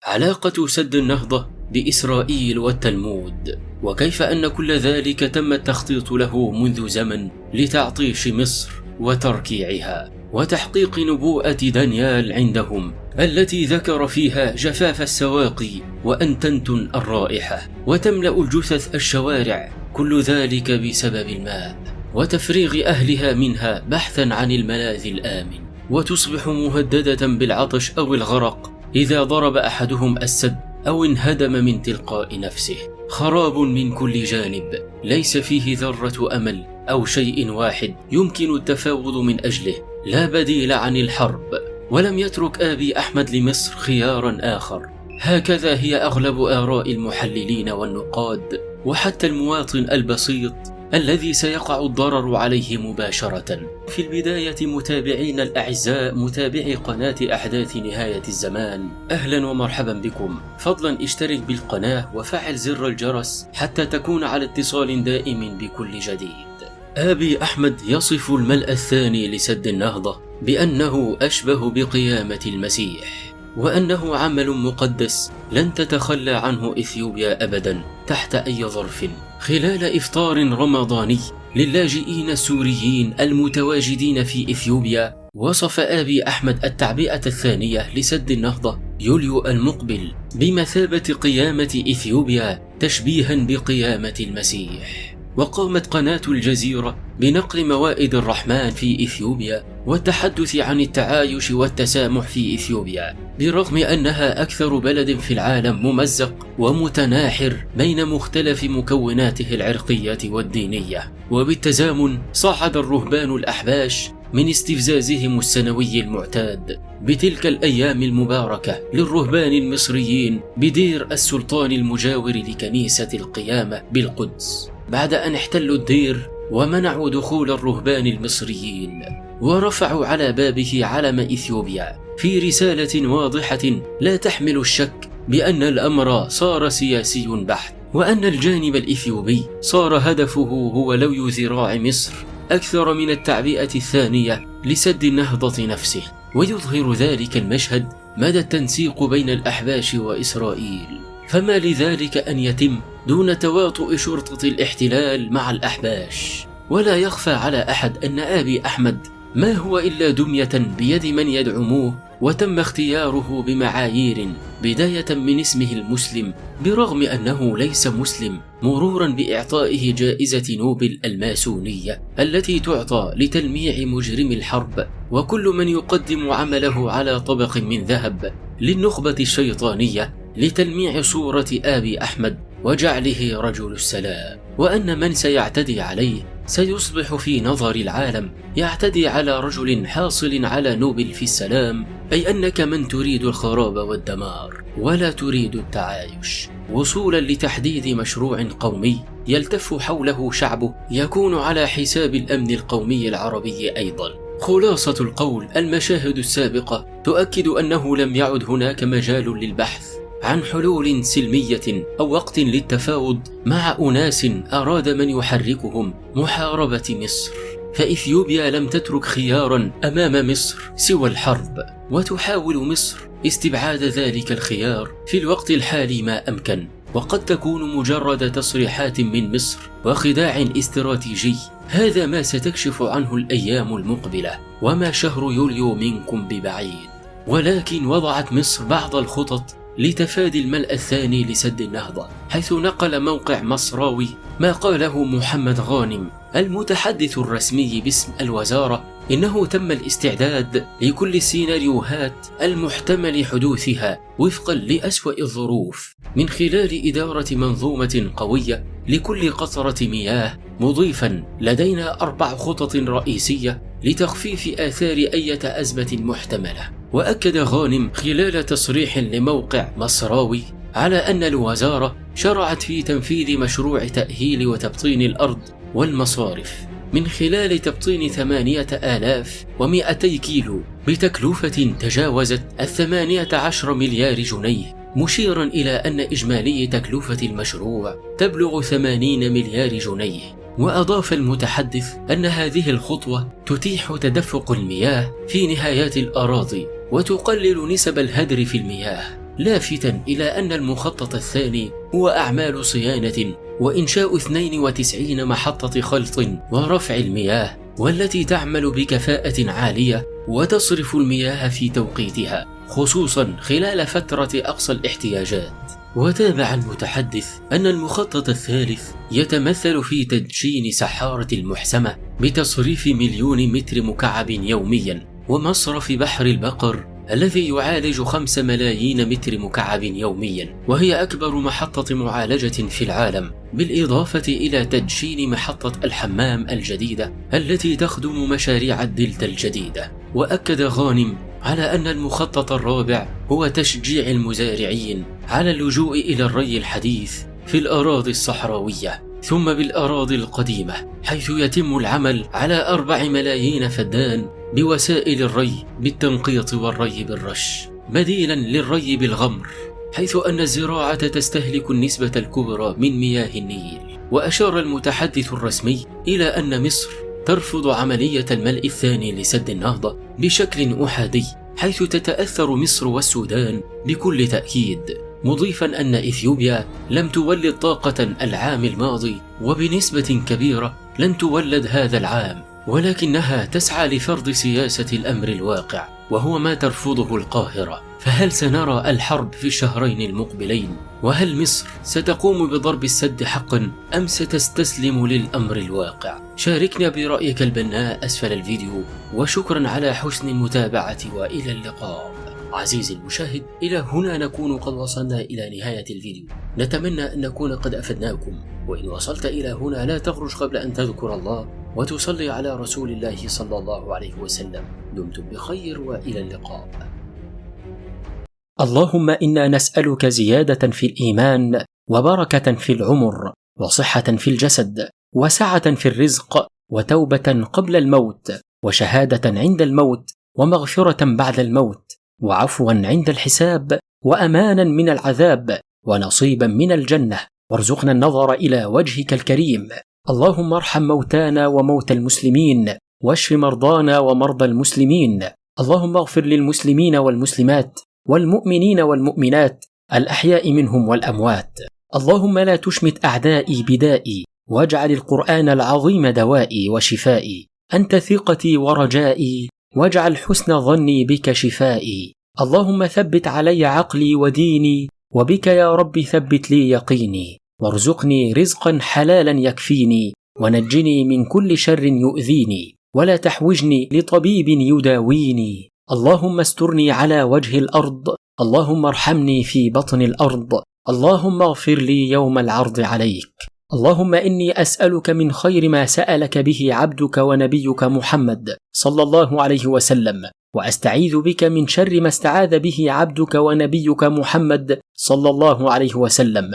علاقة سد النهضة بإسرائيل والتلمود، وكيف أن كل ذلك تم التخطيط له منذ زمن لتعطيش مصر وتركيعها وتحقيق نبوءة دانيال عندهم التي ذكر فيها جفاف السواقي وأن تنتن الرائحة وتملأ الجثث الشوارع، كل ذلك بسبب الماء وتفريغ أهلها منها بحثا عن الملاذ الآمن، وتصبح مهددة بالعطش أو الغرق إذا ضرب أحدهم السد أو انهدم من تلقاء نفسه. خراب من كل جانب ليس فيه ذرة أمل أو شيء واحد يمكن التفاوض من أجله، لا بديل عن الحرب. ولم يترك آبي أحمد لمصر خيارا آخر، هكذا هي أغلب آراء المحللين والنقاد، وحتى المواطن البسيط الذي سيقع الضرر عليه مباشرة. في البداية متابعين الأعزاء، متابعي قناة أحداث نهاية الزمان، أهلا ومرحبا بكم. فضلا اشترك بالقناة وفعل زر الجرس حتى تكون على اتصال دائم بكل جديد. آبي أحمد يصف الملء الثاني لسد النهضة بأنه أشبه بقيامة المسيح، وأنه عمل مقدس لن تتخلى عنه إثيوبيا أبدا تحت أي ظرف. خلال إفطار رمضاني للاجئين السوريين المتواجدين في إثيوبيا، وصف آبي أحمد التعبئة الثانية لسد النهضة يوليو المقبل بمثابة قيامة إثيوبيا تشبيها بقيامة المسيح. وقامت قناة الجزيرة بنقل موائد الرحمن في إثيوبيا والتحدث عن التعايش والتسامح في إثيوبيا، برغم أنها أكثر بلد في العالم ممزق ومتناحر بين مختلف مكوناته العرقية والدينية. وبالتزامن صعد الرهبان الأحباش من استفزازهم السنوي المعتاد بتلك الأيام المباركة للرهبان المصريين بدير السلطان المجاور لكنيسة القيامة بالقدس، بعد أن احتلوا الدير ومنعوا دخول الرهبان المصريين، ورفعوا على بابه علم إثيوبيا في رسالة واضحة لا تحمل الشك بأن الأمر صار سياسي بحت، وأن الجانب الإثيوبي صار هدفه هو لوي ذراع مصر أكثر من التعبئة الثانية لسد النهضة نفسه. ويظهر ذلك المشهد مدى التنسيق بين الأحباش وإسرائيل، فما لذلك أن يتم دون تواطؤ شرطة الاحتلال مع الأحباش. ولا يخفى على أحد أن آبي أحمد ما هو إلا دمية بيد من يدعموه، وتم اختياره بمعايير بداية من اسمه المسلم برغم أنه ليس مسلم، مرورا بإعطائه جائزة نوبل الماسونية التي تعطى لتلميع مجرم الحرب وكل من يقدم عمله على طبق من ذهب للنخبة الشيطانية لتلميع صورة آبي أحمد وجعله رجل السلام، وأن من سيعتدي عليه سيصبح في نظر العالم يعتدي على رجل حاصل على نوبل في السلام، أي أنك من تريد الخراب والدمار ولا تريد التعايش، وصولا لتحديد مشروع قومي يلتف حوله شعبه يكون على حساب الأمن القومي العربي أيضا. خلاصة القول، المشاهد السابقة تؤكد أنه لم يعد هناك مجال للبحث عن حلول سلمية أو وقت للتفاوض مع أناس أراد من يحركهم محاربة مصر، فإثيوبيا لم تترك خيارا أمام مصر سوى الحرب، وتحاول مصر استبعاد ذلك الخيار في الوقت الحالي ما أمكن، وقد تكون مجرد تصريحات من مصر وخداع استراتيجي. هذا ما ستكشف عنه الأيام المقبلة، وما شهر يوليو منكم ببعيد. ولكن وضعت مصر بعض الخطط لتفادي الملء الثاني لسد النهضة، حيث نقل موقع مصراوي ما قاله محمد غانم المتحدث الرسمي باسم الوزارة إنه تم الاستعداد لكل السيناريوهات المحتمل حدوثها وفقا لأسوأ الظروف من خلال إدارة منظومة قوية لكل قطرة مياه، مضيفا لدينا 4 خطط رئيسية لتخفيف آثار أي أزمة محتملة. وأكد غانم خلال تصريح لموقع مصراوي على أن الوزارة شرعت في تنفيذ مشروع تأهيل وتبطين الأرض والمصارف من خلال تبطين 8200 كيلو بتكلفة تجاوزت 18 مليار جنيه، مشيرا إلى أن إجمالي تكلفة المشروع تبلغ 80 مليار جنيه. وأضاف المتحدث أن هذه الخطوة تتيح تدفق المياه في نهايات الأراضي وتقلل نسب الهدر في المياه، لافتا إلى أن المخطط الثاني هو أعمال صيانة وإنشاء 92 محطة خلط ورفع المياه، والتي تعمل بكفاءة عالية وتصرف المياه في توقيتها، خصوصا خلال فترة أقصى الاحتياجات. وتابع المتحدث أن المخطط الثالث يتمثل في تدشين سحارة المحسمة بتصريف 1,000,000 متر مكعب يوميا، ومصرف بحر البقر الذي يعالج 5 ملايين متر مكعب يوميا، وهي أكبر محطة معالجة في العالم، بالإضافة إلى تدشين محطة الحمام الجديدة التي تخدم مشاريع الدلتا الجديدة. وأكد غانم على أن المخطط الرابع هو تشجيع المزارعين على اللجوء إلى الري الحديث في الأراضي الصحراوية ثم بالأراضي القديمة، حيث يتم العمل على 4 ملايين فدان بوسائل الري بالتنقيط والري بالرش بديلا للري بالغمر، حيث أن الزراعة تستهلك النسبة الكبرى من مياه النيل. وأشار المتحدث الرسمي إلى أن مصر ترفض عملية الملء الثاني لسد النهضة بشكل أحادي، حيث تتأثر مصر والسودان بكل تأكيد، مضيفا أن إثيوبيا لم تولد طاقة العام الماضي وبنسبة كبيرة لن تولد هذا العام، ولكنها تسعى لفرض سياسة الأمر الواقع، وهو ما ترفضه القاهرة. فهل سنرى الحرب في الشهرين المقبلين؟ وهل مصر ستقوم بضرب السد حقا أم ستستسلم للأمر الواقع؟ شاركنا برأيك البناء أسفل الفيديو، وشكرا على حسن المتابعة وإلى اللقاء. عزيزي المشاهد، إلى هنا نكون قد وصلنا إلى نهاية الفيديو، نتمنى أن نكون قد أفدناكم، وإن وصلت إلى هنا لا تخرج قبل أن تذكر الله وتصلي على رسول الله صلى الله عليه وسلم. دمتم بخير وإلى اللقاء. اللهم إنا نسألك زيادة في الإيمان، وبركة في العمر، وصحة في الجسد، وسعة في الرزق، وتوبة قبل الموت، وشهادة عند الموت، ومغفرة بعد الموت، وعفوا عند الحساب، وأمانا من العذاب، ونصيبا من الجنة، وارزقنا النظر إلى وجهك الكريم. اللهم ارحم موتانا وموتى المسلمين، واشف مرضانا ومرضى المسلمين. اللهم اغفر للمسلمين والمسلمات والمؤمنين والمؤمنات الأحياء منهم والأموات. اللهم لا تشمت أعدائي بدائي، واجعل القرآن العظيم دوائي وشفائي. أنت ثقتي ورجائي، واجعل حسن ظني بك شفائي. اللهم ثبت علي عقلي وديني، وبك يا رب ثبت لي يقيني، وارزقني رزقا حلالا يكفيني، ونجني من كل شر يؤذيني، ولا تحوجني لطبيب يداويني. اللهم استرني على وجه الأرض، اللهم ارحمني في بطن الأرض، اللهم اغفر لي يوم العرض عليك. اللهم إني أسألك من خير ما سألك به عبدك ونبيك محمد صلى الله عليه وسلم، وأستعيذ بك من شر ما استعاذ به عبدك ونبيك محمد صلى الله عليه وسلم.